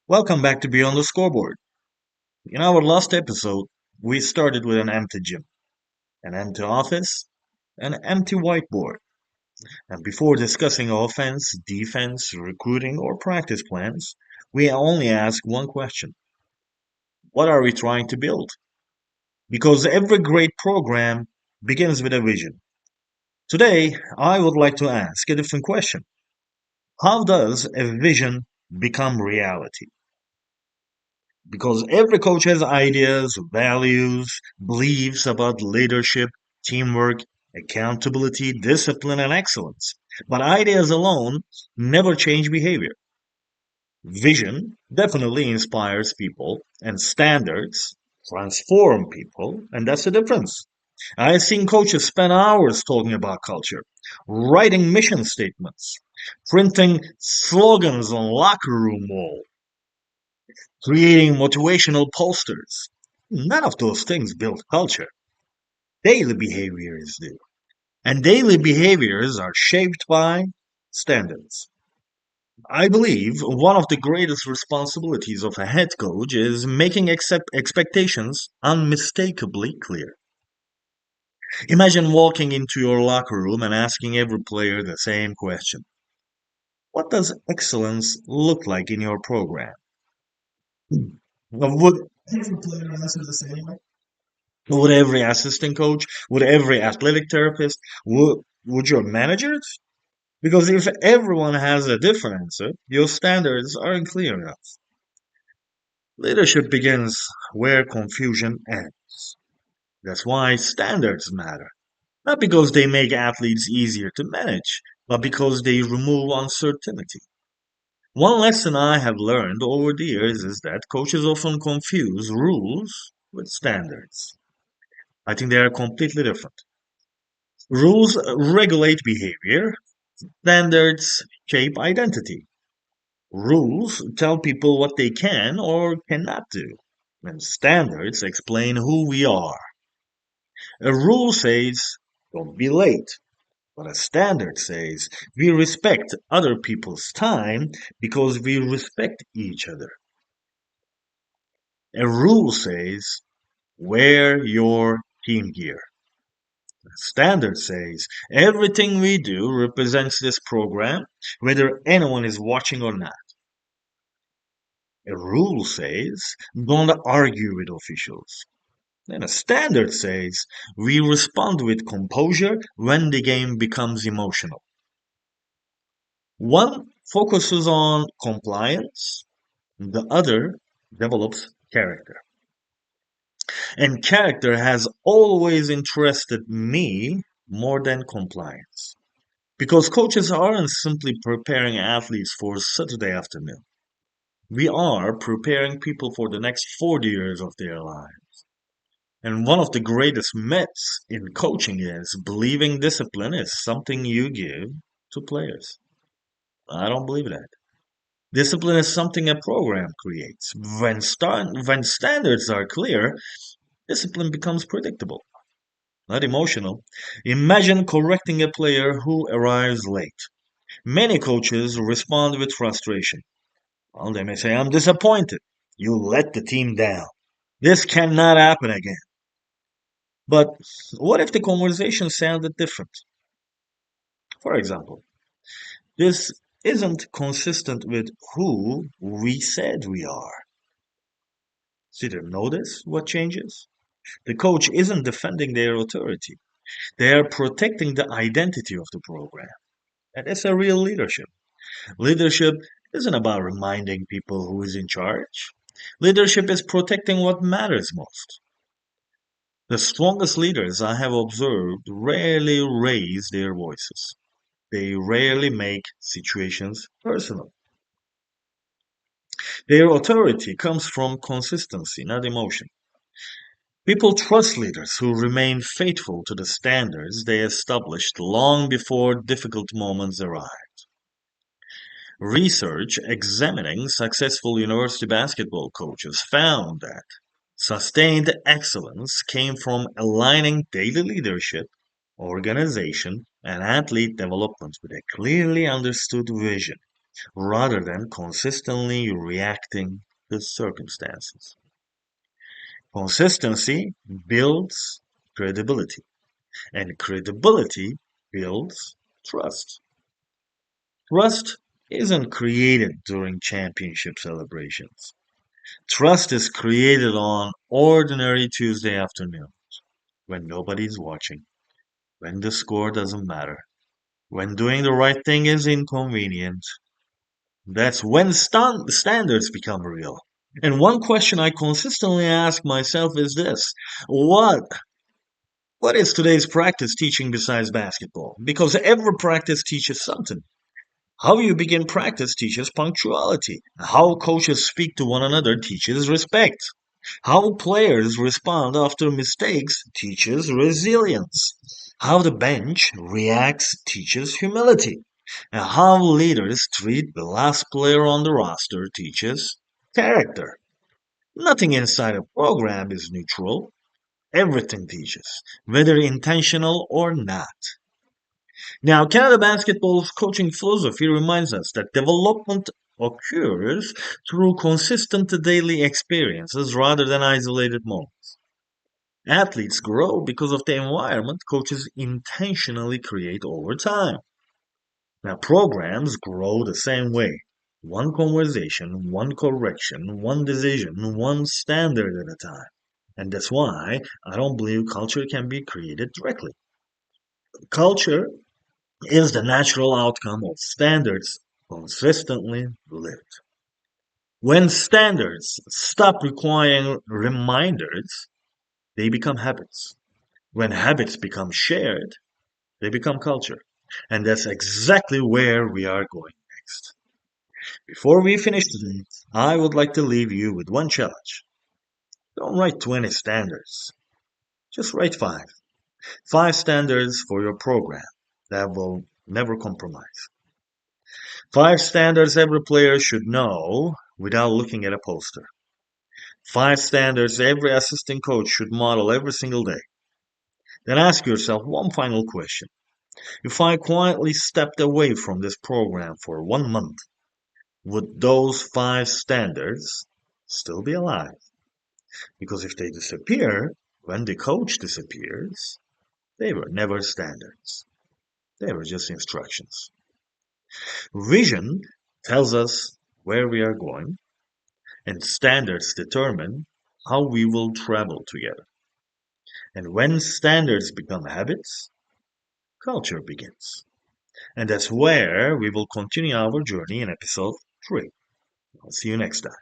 Welcome back to Beyond the Scoreboard. In our last episode, we started with an empty gym, an empty office, an empty whiteboard. And before discussing offense, defense, recruiting, or practice plans, we only ask one question. What are we trying to build? Because every great program begins with a vision. Today, I would like to ask a different question. How does a vision become reality? Because every coach has ideas, values, beliefs about leadership, teamwork, accountability, discipline, and excellence. But ideas alone never change behavior. Vision definitely inspires people, and standards transform people, and that's the difference. I've seen coaches spend hours talking about culture, writing mission statements, printing slogans on locker room walls, creating motivational posters. None of those things build culture. Daily behaviors do. And daily behaviors are shaped by standards. I believe one of the greatest responsibilities of a head coach is making expectations unmistakably clear. Imagine walking into your locker room and asking every player the same question. What does excellence look like in your program? Would every player answer the same way? Would every assistant coach, would every athletic therapist, would your managers? Because if everyone has a different answer, your standards aren't clear enough. Leadership begins where confusion ends. That's why standards matter. Not because they make athletes easier to manage, but because they remove uncertainty. One lesson I have learned over the years is that coaches often confuse rules with standards. I think they are completely different. Rules regulate behavior, standards shape identity. Rules tell people what they can or cannot do, and standards explain who we are. A rule says, don't be late, but a standard says, we respect other people's time because we respect each other. A rule says, wear your team gear. A standard says, everything we do represents this program, whether anyone is watching or not. A rule says, don't argue with officials. Then a standard says, we respond with composure when the game becomes emotional. One focuses on compliance, the other develops character. And character has always interested me more than compliance. Because coaches aren't simply preparing athletes for Saturday afternoon. We are preparing people for the next 40 years of their lives. And one of the greatest myths in coaching is believing discipline is something you give to players. I don't believe that. Discipline is something a program creates. When standards are clear, discipline becomes predictable, not emotional. Imagine correcting a player who arrives late. Many coaches respond with frustration. Well, they may say, I'm disappointed. You let the team down. This cannot happen again. But what if the conversation sounded different? For example, this isn't consistent with who we said we are. See, there, notice what changes? The coach isn't defending their authority. They are protecting the identity of the program. And that's a real leadership. Leadership isn't about reminding people who is in charge. Leadership is protecting what matters most. The strongest leaders I have observed rarely raise their voices. They rarely make situations personal. Their authority comes from consistency, not emotion. People trust leaders who remain faithful to the standards they established long before difficult moments arrive. Research examining successful university basketball coaches found that sustained excellence came from aligning daily leadership, organization, and athlete development with a clearly understood vision. rather than consistently reacting to circumstances. Consistency builds credibility, and credibility builds trust. Trust isn't created during championship celebrations. Trust is created on ordinary Tuesday afternoon when nobody's watching, when the score doesn't matter, when doing the right thing is inconvenient. That's when standards become real. And one question I consistently ask myself is this: what what is today's practice teaching besides basketball? Because every practice teaches something. How you begin practice teaches punctuality. How coaches speak to one another teaches respect. How players respond after mistakes teaches resilience. How the bench reacts teaches humility. And how leaders treat the last player on the roster teaches character. Nothing inside a program is neutral. Everything teaches, whether intentional or not. Now, Canada Basketball's coaching philosophy reminds us that development occurs through consistent daily experiences rather than isolated moments. Athletes grow because of the environment coaches intentionally create over time. Now, programs grow the same way. One conversation, one correction, one decision, one standard at a time. And that's why I don't believe culture can be created directly. Culture is the natural outcome of standards consistently lived. When standards stop requiring reminders, they become habits. When habits become shared, they become culture. And that's exactly where we are going next. Before we finish today, I would like to leave you with one challenge. Don't write 20 standards, just write five. Five standards for your program that will never compromise. Five standards every player should know without looking at a poster. Five standards every assistant coach should model every single day. Then ask yourself one final question. If I quietly stepped away from this program for 1 month, would those five standards still be alive? Because if they disappear, when the coach disappears, they were never standards. They were just instructions. Vision tells us where we are going, and standards determine how we will travel together. And when standards become habits, culture begins. And that's where we will continue our journey in episode 3. I'll see you next time.